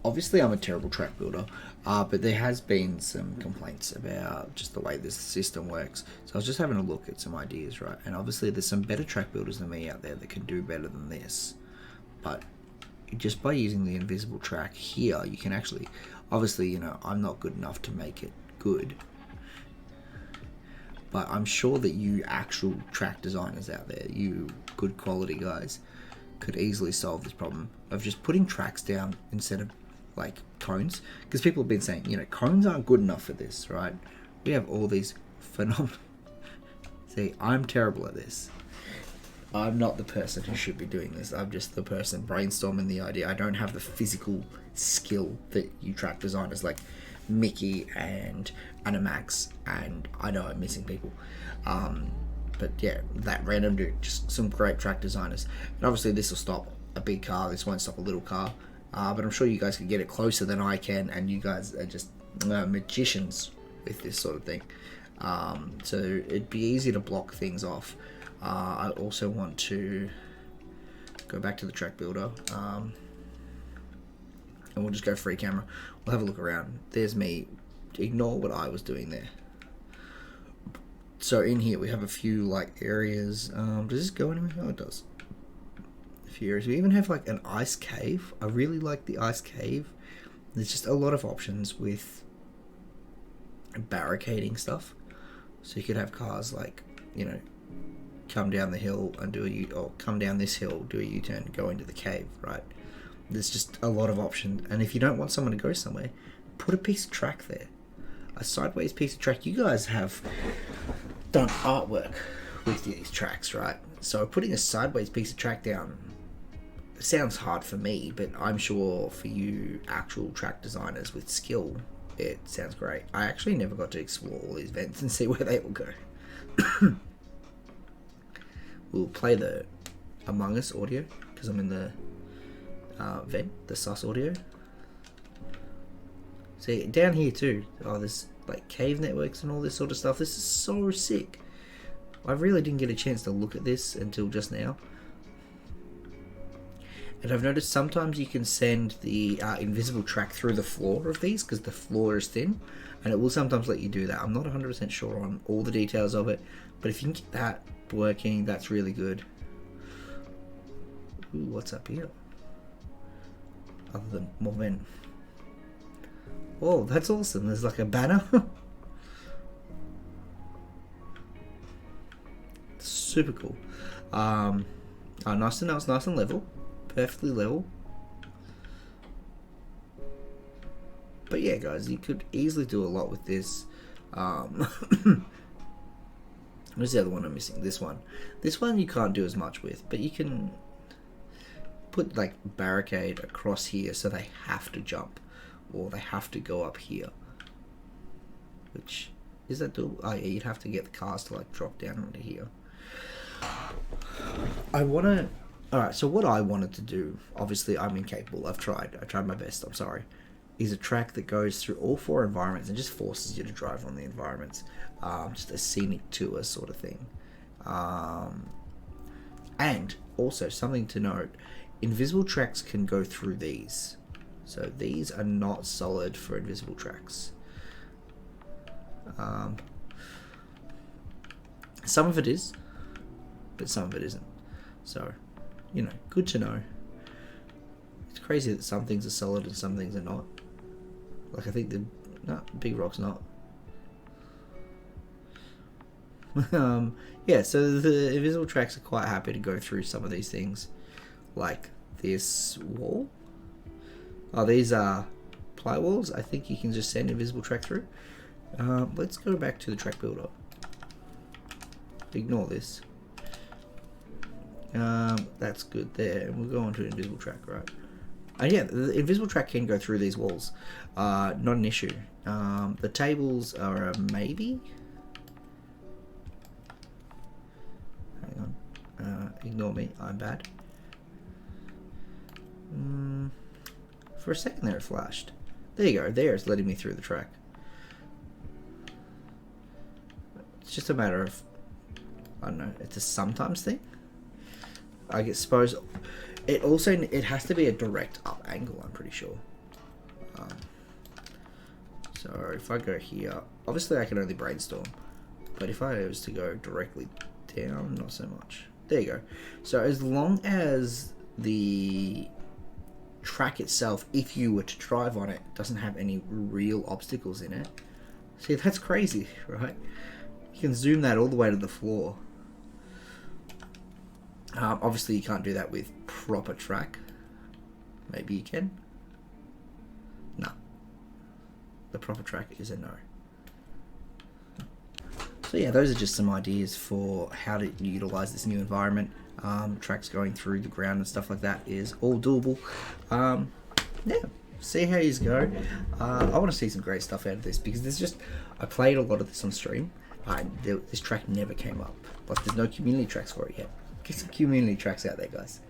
obviously I'm a terrible track builder, but there has been some complaints about just the way this system works. So I was just having a look at some ideas, right? And obviously there's some better track builders than me out there that can do better than this. But just by using the invisible track here, you can actually, obviously, you know, I'm not good enough to make it good. But I'm sure that you actual track designers out there, you good quality guys, could easily solve this problem of just putting tracks down instead of like cones, because people have been saying, you know, cones aren't good enough for this, right? We have all these phenomenal. See, I'm terrible at this. I'm not the person who should be doing this. I'm just the person brainstorming the idea. I don't have the physical skill that you track designers like Mickey and Animax, and I know I'm missing people. But yeah, that random dude, just some great track designers. And obviously this will stop a big car, this won't stop a little car. But I'm sure you guys can get it closer than I can, and you guys are just magicians with this sort of thing. So it'd be easy to block things off. I also want to go back to the track builder, and we'll just go free camera. We'll have a look around. There's me. Ignore what I was doing there. So in here we have a few like areas. Does this go anywhere? Oh, it does. A few areas. We even have like an ice cave. I really like the ice cave. There's just a lot of options with barricading stuff. So you could have cars like, you know, come down the hill and do a U, or come down this hill, do a U-turn, go into the cave, right? There's just a lot of options. And if you don't want someone to go somewhere, put a piece of track there. A sideways piece of track. You guys have done artwork with these tracks, right? So putting a sideways piece of track down sounds hard for me, but I'm sure for you actual track designers with skill, it sounds great. I actually never got to explore all these vents and see where they all go. We'll play the Among Us audio because I'm in the vent, the sus audio. See, down here too, there's like cave networks and all this sort of stuff. This is so sick. I really didn't get a chance to look at this until just now. And I've noticed sometimes you can send the invisible track through the floor of these because the floor is thin, and it will sometimes let you do that. I'm not 100% sure on all the details of it, but if you can get that working, that's really good. Ooh, what's up here? Other than more men. Oh, that's awesome. There's like a banner. Super cool. Nice to know it's nice and level. Perfectly level. But yeah, guys, you could easily do a lot with this. Where's the other one I'm missing? This one. This one you can't do as much with, but you can put like barricade across here so they have to jump, or they have to go up here. Which, is that doable? Oh yeah, you'd have to get the cars to like drop down onto here. Alright, so what I wanted to do, obviously I'm incapable, I tried my best, I'm sorry, is a track that goes through all 4 environments and just forces you to drive on the environments. Just a scenic tour sort of thing. And also, something to note, invisible tracks can go through these. So these are not solid for invisible tracks. Some of it is, but some of it isn't. So, you know, good to know. It's crazy that some things are solid and some things are not. Like I think Big Rock's not. Yeah, so the invisible tracks are quite happy to go through some of these things. Like this wall. Oh, these are ply walls. I think you can just send invisible track through. Let's go back to the track builder. Ignore this. That's good there. And we'll go on to invisible track, right? And yeah, the invisible track can go through these walls. Not an issue. The tables are a maybe. Hang on. Ignore me. I'm bad. For a second there it flashed. There you go. There it's letting me through the track. It's just a matter of, I don't know, it's a sometimes thing. I suppose it has to be a direct up angle, I'm pretty sure. So if I go here, obviously I can only brainstorm, but if I was to go directly down, not so much. There you go. So as long as the track itself, if you were to drive on it, doesn't have any real obstacles in it. See, that's crazy, right? You can zoom that all the way to the floor. Obviously you can't do that with proper track. Maybe you can. No. The proper track is a no. So yeah, those are just some ideas for how to utilize this new environment. Tracks going through the ground and stuff like that is all doable. Yeah, see how you go. I want to see some great stuff out of this, because there's just, I played a lot of this on stream. This track never came up. Like, there's no community tracks for it yet. Get some community tracks out there, guys.